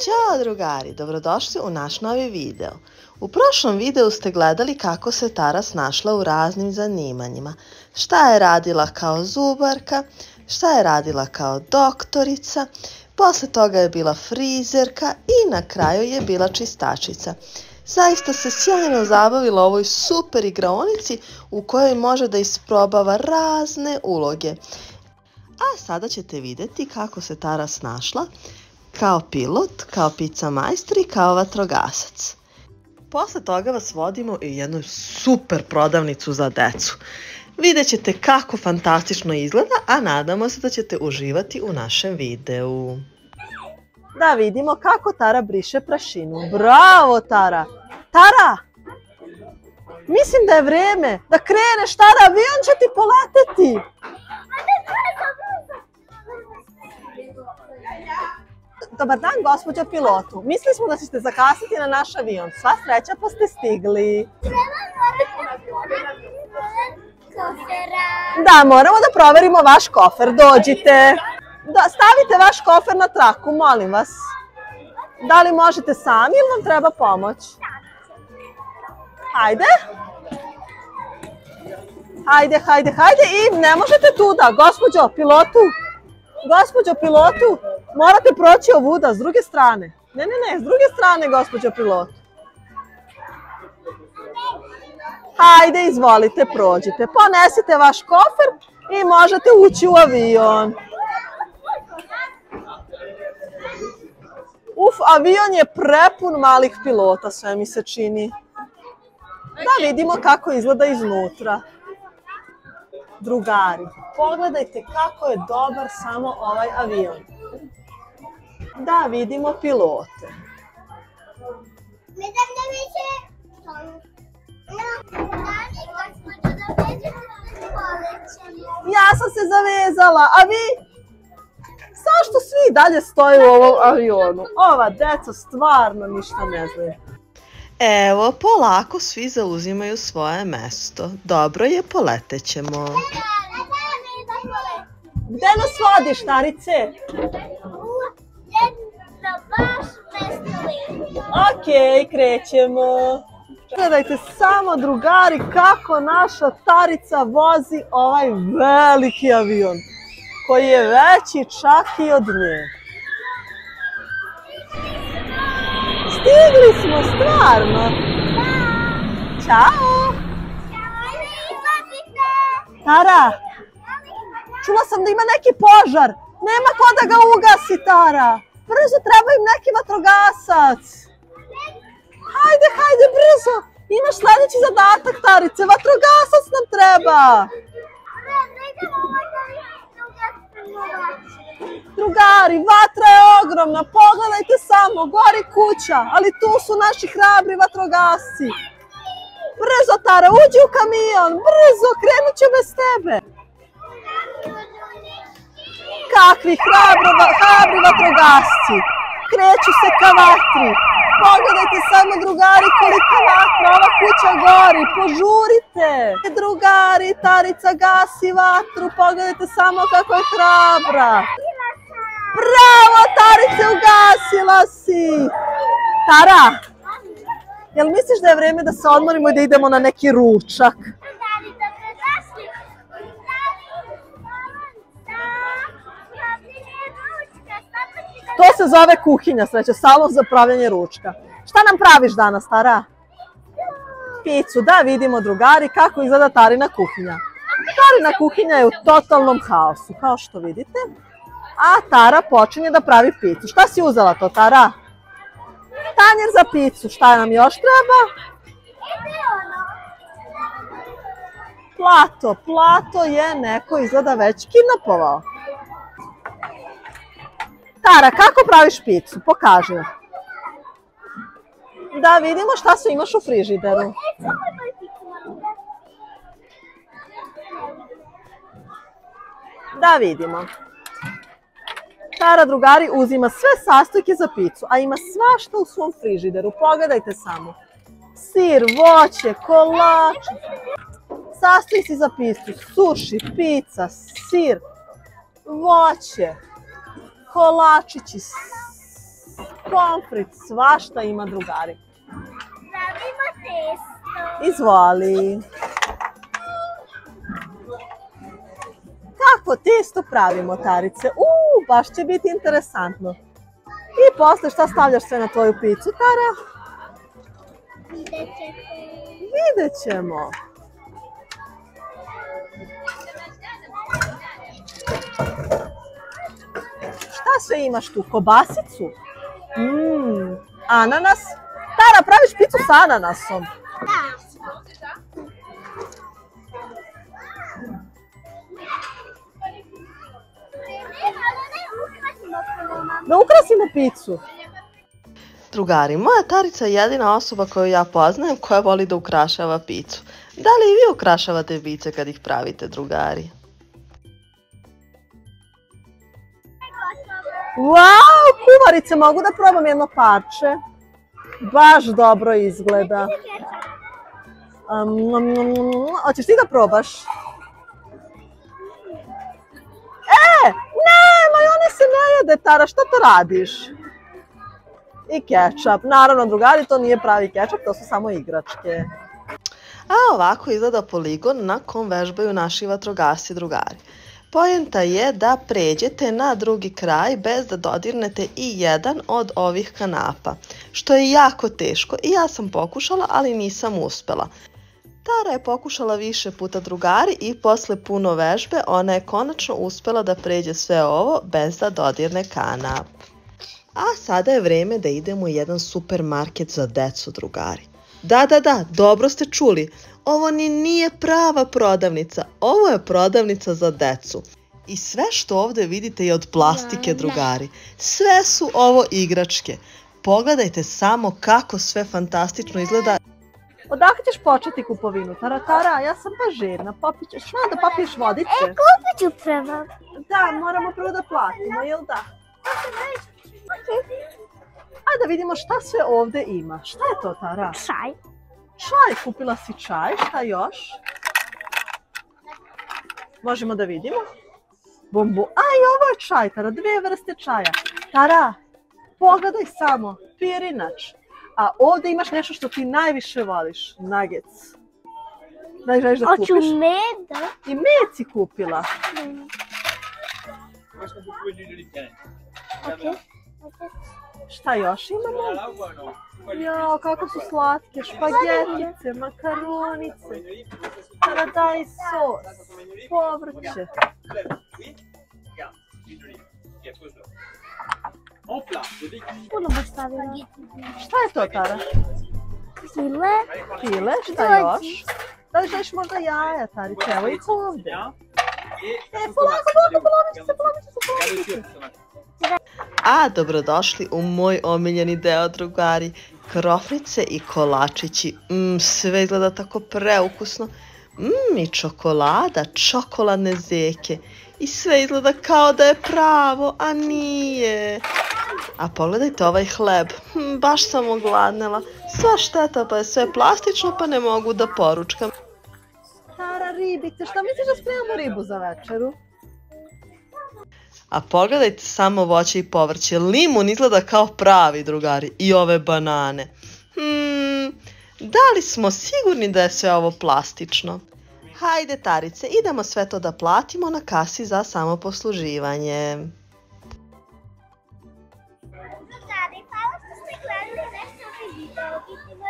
Ćao drugari, dobrodošli u naš novi video. U prošlom videu ste gledali kako se Tara snašla u raznim zanimanjima. Šta je radila kao zubarka, šta je radila kao doktorica, posle toga je bila frizerka i na kraju je bila čistačica. Zaista se sjajno zabavila u ovoj super igraonici u kojoj može da isprobava razne uloge. A sada ćete vidjeti kako se Tara snašla kao pilot, kao pizza majstor i kao vatrogasac. Posle toga vas vodimo u jednu super prodavnicu za decu. Vidjet ćete kako fantastično izgleda, a nadamo se da ćete uživati u našem videu. Da vidimo kako Tara briše prašinu. Bravo Tara! Tara! Mislim da je vreme da kreneš, Tara, avion će ti poleteti! Dobar dan, gospođo pilotu. Mislili smo da ćete zakasniti na naš avion. Sva sreća pa ste stigli. Da, moramo da proverimo vaš kofer. Dođite. Stavite vaš kofer na traku, molim vas. Da li možete sami ili vam treba pomoć? Hajde. Hajde, hajde, hajde. I ne možete tuda, gospođo pilotu. Gospođo pilotu, morate proći ovuda s druge strane. Ne, s druge strane, gospođo pilotu. Hajde, izvolite, prođite. Ponesite vaš kofer i možete ući u avion. Avion je prepun malih pilota, sve mi se čini. Da vidimo kako izgleda iznutra. Drugari, pogledajte kako je dobar samo ovaj avion. Da vidimo pilote. Ja sam se zavezala, a vi? Zašto svi dalje stoje u ovom avionu? Ova deca stvarno ništa ne znaju. Evo, polako svi zauzimaju svoje mesto. Dobro je, poletećemo. Gde nas vodiš, Tarice? Okej, krećemo. Gledajte samo, drugari, kako naša Tarica vozi ovaj veliki avion, koji je veći čak i od nje. Stigli smo, stvarno. Ćao. Tara, čula sam da ima neki požar. Nema ko da ga ugasi, Tara. Brzo, treba im neki vatrogasac. Hajde, hajde, brzo. Imaš sljedeći zadatak, Tarice. Vatrogasac nam treba. Drugari, vatra je ogromna, pogledajte samo, gori kuća, ali tu su naši hrabri vatrogasci. Brzo, Tara, uđi u kamion, brzo, krenut će bez tebe. Kakvi hrabri vatrogasci, kreću se ka vatri. Pogledajte samo, drugari, kolika vatra, ova kuća gori, požurite. Drugari, Tarica gasi vatru, pogledajte samo kako je hrabra. Bravo, Tarice, ugasila si! Tara, jel misliš da je vreme da se odmorimo i da idemo na neki ručak? To se zove kuhinja, sreće, salon za pravljanje ručka. Šta nam praviš danas, Tara? Picu, da vidimo, drugari, kako izgleda Tarina kuhinja. Tarina kuhinja je u totalnom haosu, kao što vidite. A Tara počinje da pravi picu. Šta si uzela to, Tara? Tanjer za picu. Šta nam još treba? Plato. Plato je neko izgleda već kidnapovao. Tara, kako praviš picu? Pokaži. Da vidimo šta su imaš u frižideru. Da vidimo. Tara, drugari, uzima sve sastojke za picu, a ima svašta u svom frižideru. Pogledajte samo. Sir, voće, kolač. Sastojci za picu, suši, pizza, sir, voće, kolačići, pomfrit, svašta ima drugari. Pravimo testo. Izvoli. Kako testo pravimo, Tarice? Baš će biti interesantno. I posle šta stavljaš sve na tvoju picu, Tara? Vidjet ćemo. Šta sve imaš tu? Kobasicu? Ananas? Tara, praviš picu s ananasom? Da ukrasimo picu. Drugari, moja Tarica je jedina osoba koju ja poznajem koja voli da ukrašava picu. Da li i vi ukrašavate pice kad ih pravite, drugari? Wow, kumarice, mogu da probam jedno parče? Baš dobro izgleda. Hoćeš ti da probaš? Ne, majonez se ne jede, Tara, šta to radiš? I kečap. Naravno, drugari, to nije pravi kečap, to su samo igračke. A ovako izgleda poligon na kom vežbaju naši vatrogasci, drugari. Poenta je da pređete na drugi kraj bez da dodirnete i jedan od ovih kanapa, što je jako teško i ja sam pokušala, ali nisam uspela. Tara je pokušala više puta, drugari, i posle puno vežbe ona je konačno uspela da pređe sve ovo bez da dodirne kanap. A sada je vreme da idemo u jedan supermarket za decu, drugari. Da, dobro ste čuli. Ovo nije prava prodavnica, ovo je prodavnica za decu. I sve što ovdje vidite je od plastike, drugari. Sve su ovo igračke. Pogledajte samo kako sve fantastično izgleda. Odakle ćeš početi kupovinu? Tara, ja sam baš željna. Ćeš da popiješ vodice? Kupit ću prvo. Da, moramo prvo da platimo, jel da? Ajde da vidimo šta sve ovdje ima. Šta je to, Tara? Čaj. Čaj, kupila si čaj, šta još? Možemo da vidimo. Bombu. I ovo je čaj, Tara, 2 vrste čaja. Tara, pogledaj samo, pirinač. A ovdje imaš nešto što ti najviše voliš, nuggets. Daj, želiš da kupiš? Hoću med. I med si kupila. Šta još imamo? Jo, kako su slatke, špagetice, makaronice, paradajz sos, povrće. Puno bi stavila. Šta je to, Tara? File. File, šta još? Da li želiš možda jaja, Tarice? Evo ih ovdje. Polako, polomit će se. A, dobrodošli u moj omiljeni deo, drugari. Krofnice i kolačići. Sve izgleda tako preukusno. I čokolada, čokoladne zeke. I sve izgleda kao da je pravo, a nije. A pogledajte ovaj hleb. Baš sam ogladnela. Sva šteta, pa je sve plastično, pa ne mogu da poručkam. Tara, ribice, šta misliš da spremamo ribu za večeru? A pogledajte samo voće i povrće. Limun izgleda kao pravi, drugari. I ove banane. Da li smo sigurni da je sve ovo plastično? Hajde, Tarice, idemo sve to da platimo na kasi za samoposluživanje. Drugari, hvala što ste gledali naš novi video. Vidimo